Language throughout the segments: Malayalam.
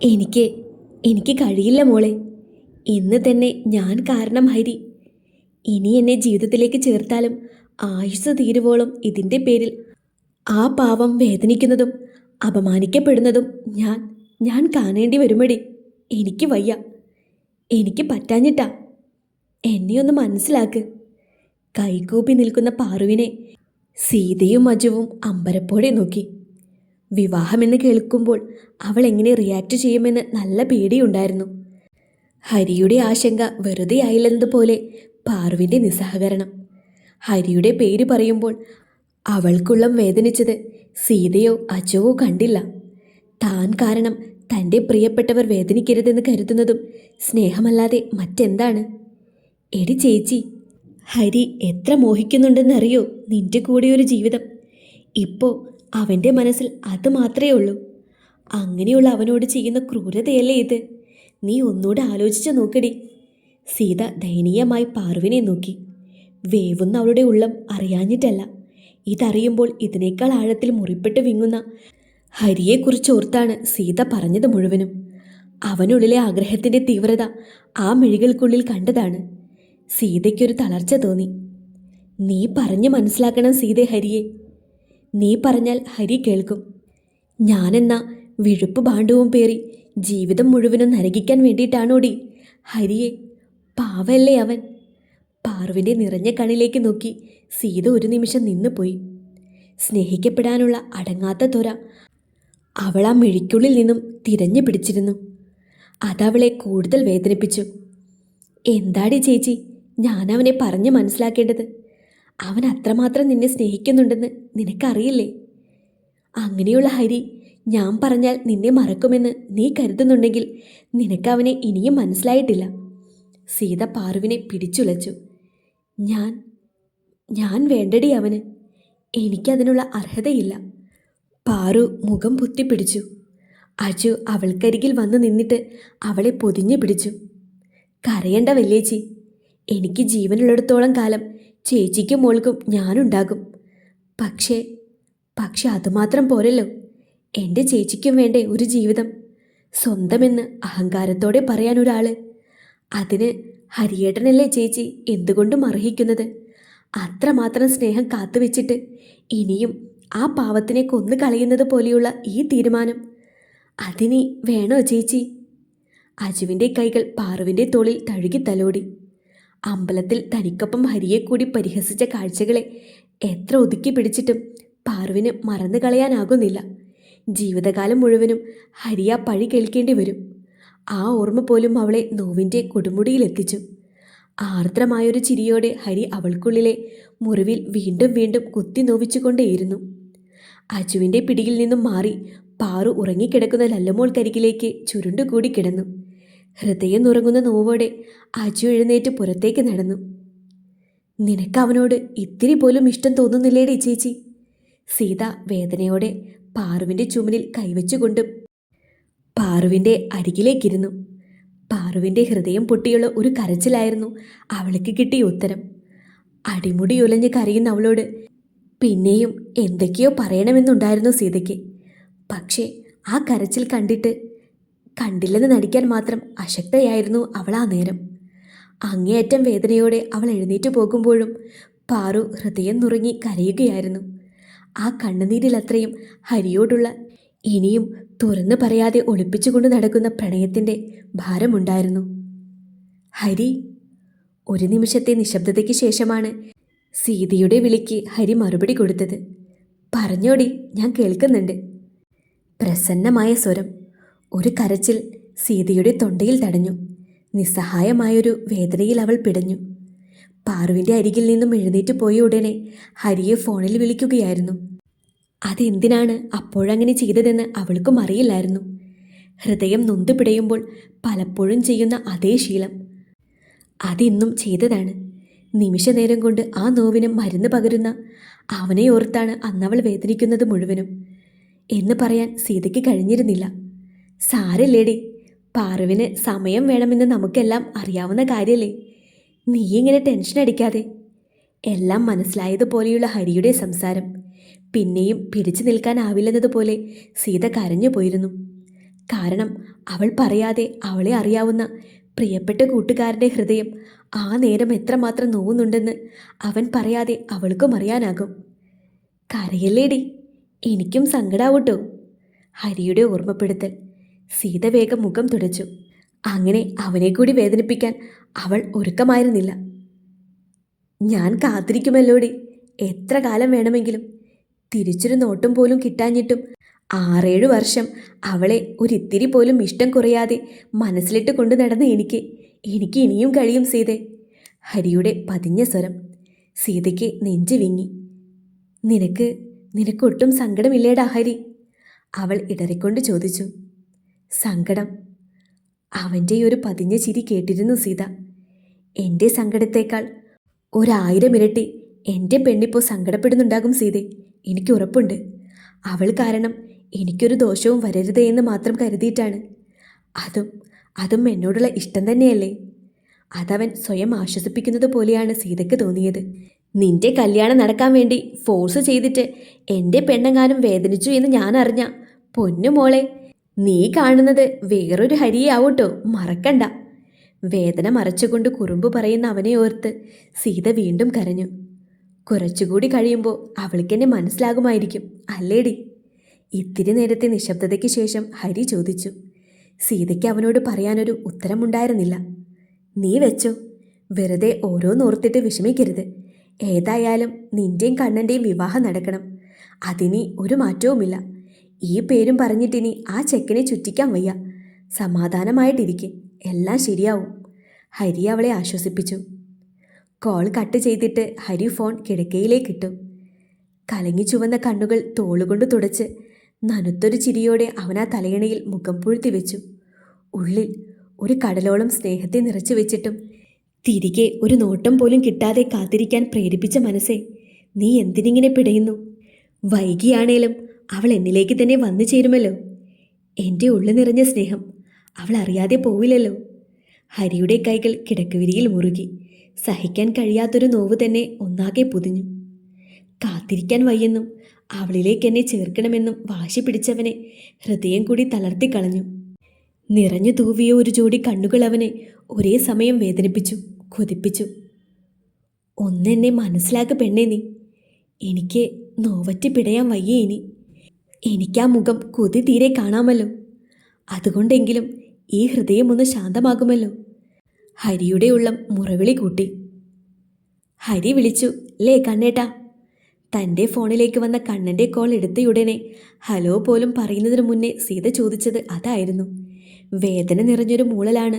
എനിക്ക് എനിക്ക് കഴിയില്ല മോളെ. ഇന്ന് തന്നെ ഞാൻ കാരണം ഹരി. ഇനി എന്നെ ജീവിതത്തിലേക്ക് ചേർത്താലും ആയുസ് തീരുവോളം ഇതിൻ്റെ പേരിൽ ആ പാവം വേദനിക്കുന്നതും അപമാനിക്കപ്പെടുന്നതും ഞാൻ ഞാൻ കാണേണ്ടി വരുമടി. എനിക്ക് വയ്യ. എനിക്ക് പറ്റാഞ്ഞിട്ടാ. എന്നെ ഒന്ന് മനസ്സിലാക്ക്. കൈകൂപ്പി നിൽക്കുന്ന പാറുവിനെ സീതയും അജുവും അമ്പരപ്പോടെ നോക്കി. വിവാഹമെന്ന് കേൾക്കുമ്പോൾ അവൾ എങ്ങനെ റിയാക്ട് ചെയ്യുമെന്ന് നല്ല പേടിയുണ്ടായിരുന്നു. ഹരിയുടെ ആശങ്ക വെറുതെ ആയില്ലെന്നതുപോലെ പാറുവിൻ്റെ നിസ്സഹകരണം. ഹരിയുടെ പേര് പറയുമ്പോൾ അവൾക്കുള്ളം വേദനിച്ചത് സീതയോ അജുവോ കണ്ടില്ല. താൻ കാരണം തൻ്റെ പ്രിയപ്പെട്ടവർ വേദനിക്കരുതെന്ന് കരുതുന്നതും സ്നേഹമല്ലാതെ മറ്റെന്താണ്? എടി ചേച്ചി, ഹരി എത്ര മോഹിക്കുന്നുണ്ടെന്നറിയോ നിന്റെ കൂടെ ഒരു ജീവിതം. ഇപ്പോൾ അവൻ്റെ മനസ്സിൽ അത് മാത്രമേ ഉള്ളൂ. അങ്ങനെയുള്ള അവനോട് ചെയ്യുന്ന ക്രൂരതയല്ലേ ഇത്? നീ ഒന്നുകൂടെ ആലോചിച്ച് നോക്കടി. സീത ദയനീയമായി പാറുവിനെ നോക്കി. വേവുന്ന അവളുടെ ഉള്ളം അറിയാഞ്ഞിട്ടല്ല, ഇതറിയുമ്പോൾ ഇതിനേക്കാൾ ആഴത്തിൽ മുറിപ്പെട്ട് വിങ്ങുന്ന ഹരിയെക്കുറിച്ച് ഓർത്താണ് സീത പറഞ്ഞത് മുഴുവനും. അവനുള്ളിലെ ആഗ്രഹത്തിൻ്റെ തീവ്രത ആ മിഴികൾക്കുള്ളിൽ കണ്ടതാണ്. സീതയ്ക്കൊരു തളർച്ച തോന്നി. നീ പറഞ്ഞു മനസ്സിലാക്കണം സീതെ ഹരിയെ. നീ പറഞ്ഞാൽ ഹരി കേൾക്കും. ഞാനെന്ന വിഴുപ്പ് ഭാണ്ഡവും പേറി ജീവിതം മുഴുവനും നരകിക്കാൻ വേണ്ടിയിട്ടാണോടി ഹരിയെ? പാവല്ലേ അവൻ. പാറുവിൻ്റെ നിറഞ്ഞ കണ്ണിലേക്ക് നോക്കി സീത ഒരു നിമിഷം നിന്നുപോയി. സ്നേഹിക്കപ്പെടാനുള്ള അടങ്ങാത്ത ത്വര അവൾ ആ മിഴിക്കുള്ളിൽ നിന്നും തിരഞ്ഞു പിടിച്ചിരുന്നു. അതവളെ കൂടുതൽ വേദനിപ്പിച്ചു. എന്താടി ചേച്ചി ഞാനവനെ പറഞ്ഞു മനസ്സിലാക്കേണ്ടത്? അവൻ അത്രമാത്രം നിന്നെ സ്നേഹിക്കുന്നുണ്ടെന്ന് നിനക്കറിയില്ലേ? അങ്ങനെയുള്ള ഹരി ഞാൻ പറഞ്ഞാൽ നിന്നെ മറക്കുമെന്ന് നീ കരുതുന്നുണ്ടെങ്കിൽ നിനക്കവനെ ഇനിയും മനസ്സിലായിട്ടില്ല. സീത പാറുവിനെ പിടിച്ചുലച്ചു. ഞാൻ വേണ്ടടി അവന്. എനിക്കതിനുള്ള അർഹതയില്ല. പാറു മുഖം പൊത്തിപ്പിടിച്ചു. അജു അവൾക്കരികിൽ വന്നു നിന്നിട്ട് അവളെ പൊതിഞ്ഞു പിടിച്ചു. കരയണ്ട വല്യേച്ചി. എനിക്ക് ജീവനുള്ളിടത്തോളം കാലം ചേച്ചിക്കും മോൾക്കും ഞാനുണ്ടാകും. പക്ഷേ അതുമാത്രം പോരല്ലോ. എൻ്റെ ചേച്ചിക്കും വേണ്ടേ ഒരു ജീവിതം? സ്വന്തമെന്ന് അഹങ്കാരത്തോടെ പറയാൻ ഒരാൾ. അതിന് ഹരിയേട്ടനല്ലേ ചേച്ചി എന്തുകൊണ്ടും അർഹിക്കുന്നത്. അത്രമാത്രം സ്നേഹം കാത്തുവെച്ചിട്ട് ഇനിയും ആ പാവത്തിനെ കൊന്നു കളയുന്നത് പോലെയുള്ള ഈ തീരുമാനം അതിനി വേണോ ചേച്ചി? അജുവിൻ്റെ കൈകൾ പാറുവിൻ്റെ തോളിൽ തഴുകി തലോടി. അമ്പലത്തിൽ തനിക്കൊപ്പം ഹരിയെ കൂടി പരിഹസിച്ച കാഴ്ചകളെ എത്ര ഒതുക്കി പിടിച്ചിട്ടും പാറുവിന് മറന്നു കളയാനാകുന്നില്ല. ജീവിതകാലം മുഴുവനും ഹരിയ പഴി കേൾക്കേണ്ടി വരും. ആ ഓർമ്മ പോലും അവളെ നോവിൻ്റെ കൊടുമുടിയിലെത്തിച്ചു. ആർദ്രമായൊരു ചിരിയോടെ ഹരി അവൾക്കുള്ളിലെ മുറിവിൽ വീണ്ടും വീണ്ടും കുത്തി നോവിച്ചുകൊണ്ടേയിരുന്നു. അജുവിൻ്റെ പിടിയിൽ നിന്നും മാറി പാറു ഉറങ്ങിക്കിടക്കുന്ന ലല്ലമോൾക്കരികിലേക്ക് ചുരുണ്ടുകൂടി കിടന്നു. ഹൃദയം നുറങ്ങുന്ന നോവോടെ അജു എഴുന്നേറ്റ് പുറത്തേക്ക് നടന്നു. നിനക്കവനോട് ഇത്തിരി പോലും ഇഷ്ടം തോന്നുന്നില്ലേടി ചേച്ചി? സീത വേദനയോടെ പാറുവിൻ്റെ ചുമലിൽ കൈവച്ചുകൊണ്ട് പാറുവിൻ്റെ അരികിലേക്കിരുന്നു. പാറുവിൻ്റെ ഹൃദയം പൊട്ടിയുള്ള ഒരു കരച്ചിലായിരുന്നു അവൾക്ക് കിട്ടിയ ഉത്തരം. അടിമുടി ഉലഞ്ഞ് കരയുന്ന അവളോട് പിന്നെയും എന്തൊക്കെയോ പറയണമെന്നുണ്ടായിരുന്നു സീതയ്ക്ക്. പക്ഷേ ആ കരച്ചിൽ കണ്ടില്ലെന്ന് നടിക്കാൻ മാത്രം അശക്തയായിരുന്നു അവൾ ആ നേരം. അങ്ങേയറ്റം വേദനയോടെ അവൾ എഴുന്നേറ്റു പോകുമ്പോഴും പാറു ഹൃദയം നുറുങ്ങി കരയുകയായിരുന്നു. ആ കണ്ണുനീരിലത്രയും ഹരിയോടുള്ള ഇനിയും തുറന്നു പറയാതെ ഒളിപ്പിച്ചുകൊണ്ട് നടക്കുന്ന പ്രണയത്തിൻ്റെ ഭാരമുണ്ടായിരുന്നു. ഹരി. ഒരു നിമിഷത്തെ നിശബ്ദതയ്ക്ക് ശേഷമാണ് സീതയുടെ വിളിക്ക് ഹരി മറുപടി കൊടുത്തത്. പറഞ്ഞോടി, ഞാൻ കേൾക്കുന്നുണ്ട്. പ്രസന്നമായ സ്വരം. ഒരു കരച്ചിൽ സീതയുടെ തൊണ്ടയിൽ തടഞ്ഞു. നിസ്സഹായമായൊരു വേദനയിൽ അവൾ പിടഞ്ഞു. പാറുവിൻ്റെ അരികിൽ നിന്നും എഴുന്നേറ്റ് പോയ ഉടനെ ഹരിയെ ഫോണിൽ വിളിക്കുകയായിരുന്നു. അതെന്തിനാണ് അപ്പോഴങ്ങനെ ചെയ്തതെന്ന് അവൾക്കും അറിയില്ലായിരുന്നു. ഹൃദയം നൊന്തു പിടയുമ്പോൾ പലപ്പോഴും ചെയ്യുന്ന അതേ ശീലം അതിന്നും ചെയ്തതാണ്. നിമിഷനേരം കൊണ്ട് ആ നോവിന് മരുന്ന് പകരുന്ന അവനെ ഓർത്താണ് അന്നവൾ വേദനിക്കുന്നത് മുഴുവനും എന്ന് പറയാൻ സീതയ്ക്ക് കഴിഞ്ഞിരുന്നില്ല. സാരല്ലേടി, പാറുവിന് സമയം വേണമെന്ന് നമുക്കെല്ലാം അറിയാവുന്ന കാര്യമല്ലേ. നീ ഇങ്ങനെ ടെൻഷൻ അടിക്കാതെ. എല്ലാം മനസ്സിലായതുപോലെയുള്ള ഹരിയുടെ സംസാരം പിന്നെയും പിടിച്ചു നിൽക്കാനാവില്ലെന്നതുപോലെ സീത കരഞ്ഞു പോയിരുന്നു. കാരണം അവൾ പറയാതെ അവളെ അറിയാവുന്ന പ്രിയപ്പെട്ട കൂട്ടുകാരൻ്റെ ഹൃദയം ആ നേരം എത്രമാത്രം നോവുന്നുണ്ടെന്ന് അവൻ പറയാതെ അവൾക്കും അറിയാനാകും. കരയല്ലേടി, എനിക്കും സങ്കടാവൂട്ടോ. ഹരിയുടെ ഓർമ്മപ്പെടുത്തൽ. സീത വേഗം മുഖം തുടച്ചു. അങ്ങനെ അവനെ കൂടി വേദനിപ്പിക്കാൻ അവൾ ഒരുക്കമായിരുന്നില്ല. ഞാൻ കാത്തിരിക്കുമല്ലോടി, എത്ര കാലം വേണമെങ്കിലും. തിരിച്ചൊരു നോട്ടം പോലും കിട്ടാഞ്ഞിട്ടും 6-7 വർഷം അവളെ ഒരിത്തിരി പോലും ഇഷ്ടം കുറയാതെ മനസ്സിലിട്ട് കൊണ്ടു നടന്ന എനിക്ക് ഇനിയും കഴിയും സീതെ. ഹരിയുടെ പതിഞ്ഞ സ്വരം. സീതയ്ക്ക് നെഞ്ചു വിങ്ങി. നിനക്കൊട്ടും സങ്കടമില്ലേടാ ഹരി? അവൾ ഇടറിക്കൊണ്ട് ചോദിച്ചു. സങ്കടം? അവൻ്റെ ഒരു പതിഞ്ഞ ചിരി കേട്ടിരുന്നു സീത. എൻ്റെ സങ്കടത്തേക്കാൾ 1000 ഇരട്ടി എൻ്റെ പെണ്ണിപ്പോൾ സങ്കടപ്പെടുന്നുണ്ടാകും സീതെ, എനിക്ക് ഉറപ്പുണ്ട്. അവൾ കാരണം എനിക്കൊരു ദോഷവും വരരുതേ എന്ന് മാത്രം കരുതിയിട്ടാണ്. അതും എന്നോടുള്ള ഇഷ്ടം തന്നെയല്ലേ? അതവൻ സ്വയം ആശ്വസിപ്പിക്കുന്നത് പോലെയാണ് സീതയ്ക്ക് തോന്നിയത്. നിന്റെ കല്യാണം നടക്കാൻ വേണ്ടി ഫോഴ്സ് ചെയ്തിട്ട് എൻ്റെ പെണ്ണെങ്ങാനും വേദനിച്ചു എന്ന് ഞാൻ അറിഞ്ഞ, പൊന്നുമോളെ, നീ കാണുന്നത് വേറൊരു ഹരിയെ ആവൂട്ടോ, മറക്കണ്ട. വേദന മറച്ചുകൊണ്ട് കുറുമ്പ് പറയുന്ന അവനെ ഓർത്ത് സീത വീണ്ടും കരഞ്ഞു. കുറച്ചുകൂടി കഴിയുമ്പോൾ അവൾക്കെന്നെ മനസ്സിലാകുമായിരിക്കും അല്ലേടി? ഇത്തിരി നേരത്തെ നിശബ്ദതയ്ക്ക് ശേഷം ഹരി ചോദിച്ചു. സീതയ്ക്ക് അവനോട് പറയാനൊരു ഉത്തരമുണ്ടായിരുന്നില്ല. നീ വെച്ചോ, വെറുതെ ഓരോന്നോർത്തിട്ട് വിഷമിക്കരുത്. ഏതായാലും നിന്റെയും കണ്ണൻ്റെയും വിവാഹം നടക്കണം. അതിനി ഒരു മാറ്റവുമില്ല. ഈ പേരും പറഞ്ഞിട്ടിനി ആ ചെക്കനെ ചുറ്റിക്കാൻ വയ്യ. സമാധാനമായിട്ടിരിക്കെ, എല്ലാം ശരിയാവും. ഹരി അവളെ ആശ്വസിപ്പിച്ചു. കോൾ കട്ട് ചെയ്തിട്ട് ഹരി ഫോൺ കിടക്കയിലേക്കിട്ടു. കലങ്ങി ചുവന്ന കണ്ണുകൾ തോളുകൊണ്ട് തുടച്ച് നനുത്തൊരു ചിരിയോടെ അവൻ ആ തലയണയിൽ മുഖം പൂഴ്ത്തി വെച്ചു. ഉള്ളിൽ ഒരു കടലോളം സ്നേഹത്തെ നിറച്ചു വെച്ചിട്ടും തിരികെ ഒരു നോട്ടം പോലും കിട്ടാതെ കാത്തിരിക്കാൻ പ്രേരിപ്പിച്ച മനസ്സേ, നീ എന്തിനിങ്ങനെ പിടയുന്നു? വൈകിയാണേലും അവൾ എന്നിലേക്ക് തന്നെ വന്നു ചേരുമല്ലോ. എൻ്റെ ഉള്ളു നിറഞ്ഞ സ്നേഹം അവൾ അറിയാതെ പോവില്ലല്ലോ. ഹരിയുടെ കൈകൾ കിടക്കുവിരിയിൽ മുറുകി. സഹിക്കാൻ കഴിയാത്തൊരു നോവ് തന്നെ ഒന്നാകെ പൊതിഞ്ഞു. കാത്തിരിക്കാൻ വയ്യെന്നും അവളിലേക്ക് എന്നെ ചേർക്കണമെന്നും വാശി പിടിച്ചവനെ ഹൃദയം കൂടി തളർത്തിക്കളഞ്ഞു. നിറഞ്ഞു തൂവിയ ഒരു ജോഡി കണ്ണുകൾ അവനെ ഒരേ സമയം വേദനിപ്പിച്ചു, കൊതിപ്പിച്ചു. ഒന്നെന്നെ മനസ്സിലാക്ക് പെണ്ണേ നീ. എനിക്ക് നോവറ്റി പിടയാൻ വയ്യേ ഇനി. എനിക്കാ മുഖം കൊതി തീരെ കാണാമല്ലോ. അതുകൊണ്ടെങ്കിലും ഈ ഹൃദയം ഒന്ന് ശാന്തമാകുമല്ലോ. ഹരിയുടെ ഉള്ളം മുറവിളി കൂട്ടി. ഹരി വിളിച്ചു. ലേ കണ്ണേട്ടാ. തൻ്റെ ഫോണിലേക്ക് വന്ന കണ്ണൻ്റെ കോൾ എടുത്തയുടനെ ഹലോ പോലും പറയുന്നതിന് മുന്നേ സീത ചോദിച്ചത് അതായിരുന്നു. വേദന നിറഞ്ഞൊരു മൂളലാണ്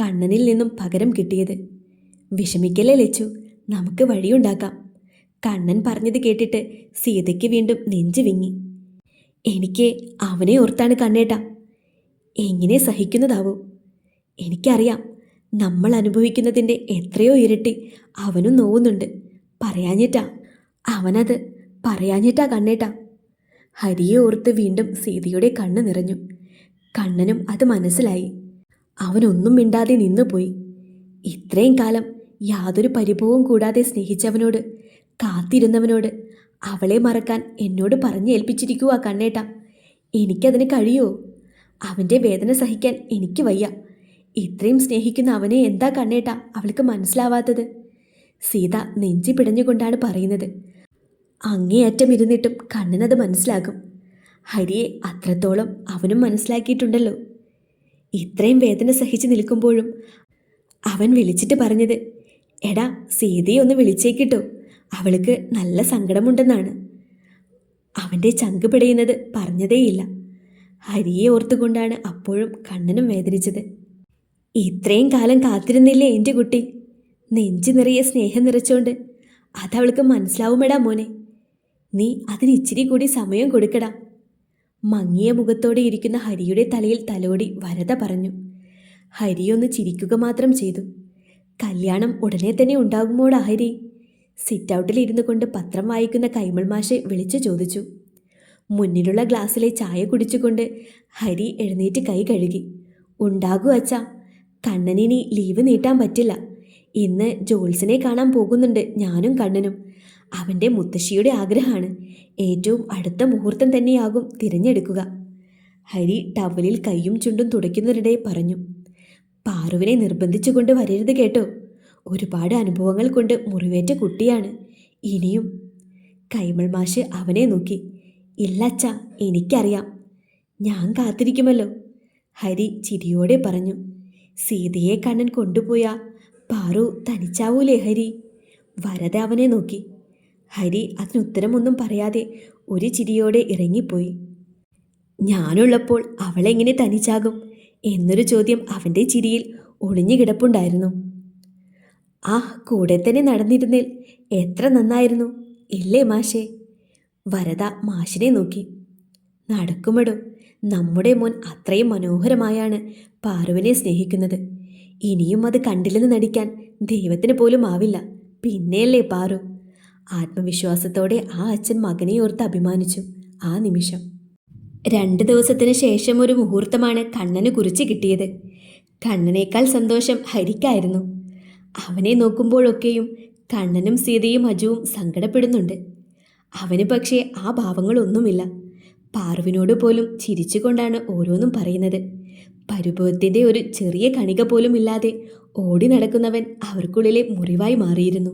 കണ്ണനിൽ നിന്നും പകരം കിട്ടിയത്. വിഷമിക്കല്ലേ ലച്ചു, നമുക്ക് വഴിയുണ്ടാക്കാം. കണ്ണൻ പറഞ്ഞത് കേട്ടിട്ട് സീതയ്ക്ക് വീണ്ടും നെഞ്ചു വിങ്ങി. എനിക്ക് അവനെ ഓർത്താണ് കണ്ണേട്ടാ. എങ്ങനെ സഹിക്കുന്നതാവോ? എനിക്കറിയാം, നമ്മൾ അനുഭവിക്കുന്നതിൻ്റെ എത്രയോ ഇരട്ടി അവനും നോവുന്നുണ്ട്. പറയാഞ്ഞിട്ടാ കണ്ണേട്ടാ. ഹരിയെ ഓർത്ത് വീണ്ടും സീതയുടെ കണ്ണ് നിറഞ്ഞു. കണ്ണനും അത് മനസ്സിലായി. അവനൊന്നും മിണ്ടാതെ നിന്നുപോയി. ഇത്രയും കാലം യാതൊരു പരിഭവവും കൂടാതെ സ്നേഹിച്ചവനോട്, കാത്തിരുന്നവനോട് അവളെ മറക്കാൻ എന്നോട് പറഞ്ഞേൽപ്പിച്ചിരിക്കുവാ കണ്ണേട്ടാ. എനിക്കതിന് കഴിയുമോ? അവൻ്റെ വേദന സഹിക്കാൻ എനിക്ക് വയ്യ. ഇത്രയും സ്നേഹിക്കുന്ന അവനെ എന്താ കണ്ണേട്ടാ അവൾക്ക് മനസ്സിലാവാത്തത്? സീത നെഞ്ചി പിടഞ്ഞുകൊണ്ടാണ് പറയുന്നത്. അങ്ങേയറ്റം ഇരുന്നിട്ടും കണ്ണനത് മനസ്സിലാകും. ഹരിയെ അത്രത്തോളം അവനും മനസ്സിലാക്കിയിട്ടുണ്ടല്ലോ. ഇത്രയും വേദന സഹിച്ച് നിൽക്കുമ്പോഴും അവൻ വിളിച്ചിട്ട് പറഞ്ഞത്, എടാ സീതയെ ഒന്ന് വിളിച്ചേക്കിട്ടോ, അവൾക്ക് നല്ല സങ്കടമുണ്ടെന്നാണ്. അവൻ്റെ ചങ്ക് പിടയുന്നത് പറഞ്ഞതേയില്ല. ഹരിയെ ഓർത്തുകൊണ്ടാണ് അപ്പോഴും കണ്ണനും വേദനിച്ചത്. ഇത്രയും കാലം കാത്തിരുന്നില്ലേ എൻ്റെ കുട്ടി? നെഞ്ചു നിറയെ സ്നേഹം നിറച്ചോണ്ട്. അതവൾക്ക് മനസ്സിലാവുമെടാ മോനെ. നീ അതിന് ഇച്ചിരി കൂടി സമയം കൊടുക്കടാ. മങ്ങിയ മുഖത്തോടെ ഇരിക്കുന്ന ഹരിയുടെ തലയിൽ തലോടി വരദ പറഞ്ഞു. ഹരിയൊന്ന് ചിരിക്കുക മാത്രം ചെയ്തു. കല്യാണം ഉടനെ തന്നെ ഉണ്ടാകുമോടാ ഹരി? സിറ്റൗട്ടിൽ ഇരുന്നു കൊണ്ട് പത്രം വായിക്കുന്ന കൈമൾ മാഷെ വിളിച്ചു ചോദിച്ചു. മുന്നിലുള്ള ഗ്ലാസ്സിലെ ചായ കുടിച്ചുകൊണ്ട് ഹരി എഴുന്നേറ്റ് കൈ കഴുകി. ഉണ്ടാകൂ അച്ഛാ. കണ്ണനിനി ലീവ് നീട്ടാൻ പറ്റില്ല. ഇന്ന് ജോൾസിനെ കാണാൻ പോകുന്നുണ്ട് ഞാനും കണ്ണനും. അവൻ്റെ മുത്തശ്ശിയുടെ ആഗ്രഹമാണ്. ഏറ്റവും അടുത്ത മുഹൂർത്തം തന്നെയാകും തിരഞ്ഞെടുക്കുക. ഹരി ടവലിൽ കൈയും ചുണ്ടും തുടയ്ക്കുന്നതിനിടെ പറഞ്ഞു. പാറുവിനെ നിർബന്ധിച്ചുകൊണ്ട് വരരുത് കേട്ടോ. ഒരുപാട് അനുഭവങ്ങൾ കൊണ്ട് മുറിവേറ്റ കുട്ടിയാണ്. ഇനിയും. കൈമൾ മാഷ് അവനെ നോക്കി. ഇല്ലച്ച, എനിക്കറിയാം. ഞാൻ കാത്തിരിക്കുമല്ലോ, ഹരി ചിരിയോടെ പറഞ്ഞു. സീതയെ കണ്ണൻ കൊണ്ടുപോയ പാറു തനിച്ചാവൂലേ ഹരി? വരദ അവനെ നോക്കി. ഹരി അതിനുത്തരമൊന്നും പറയാതെ ഒരു ചിരിയോടെ ഇറങ്ങിപ്പോയി. ഞാനുള്ളപ്പോൾ അവളെങ്ങനെ തനിച്ചാകും എന്നൊരു ചോദ്യം അവൻ്റെ ചിരിയിൽ ഒളിഞ്ഞു കിടപ്പുണ്ടായിരുന്നു. ആ, കൂടെ തന്നെ നടന്നിരുന്നേൽ എത്ര നന്നായിരുന്നു, ഇല്ലേ മാഷേ? വരദ മാഷിനെ നോക്കി. നടക്കുമടോ, നമ്മുടെ മോൻ അത്രയും മനോഹരമായാണ് പാറുവിനെ സ്നേഹിക്കുന്നത്. ഇനിയും അത് കണ്ടില്ലെന്ന് നടിക്കാൻ ദൈവത്തിന് പോലും ആവില്ല. പിന്നെയല്ലേ പാറു? ആത്മവിശ്വാസത്തോടെ ആ അച്ഛൻ മകനെ ഓർത്ത് അഭിമാനിച്ചു ആ നിമിഷം. 2 ദിവസത്തിന് ശേഷം ഒരു മുഹൂർത്തമാണ് കണ്ണന് കുറിച്ച് കിട്ടിയത്. കണ്ണനേക്കാൾ സന്തോഷം ഹരിക്കായിരുന്നു. അവനെ നോക്കുമ്പോഴൊക്കെയും കണ്ണനും സീതയും അജുവും സങ്കടപ്പെടുന്നുണ്ട്. അവന് പക്ഷേ ആ ഭാവങ്ങളൊന്നുമില്ല. പാറുവിനോട് പോലും ചിരിച്ചുകൊണ്ടാണ് ഓരോന്നും പറയുന്നത്. പരിഭവത്തിൻ്റെ ഒരു ചെറിയ കണിക പോലും ഇല്ലാതെ ഓടി നടക്കുന്നവൻ അവർക്കുള്ളിലെ മുറിവായി മാറിയിരുന്നു.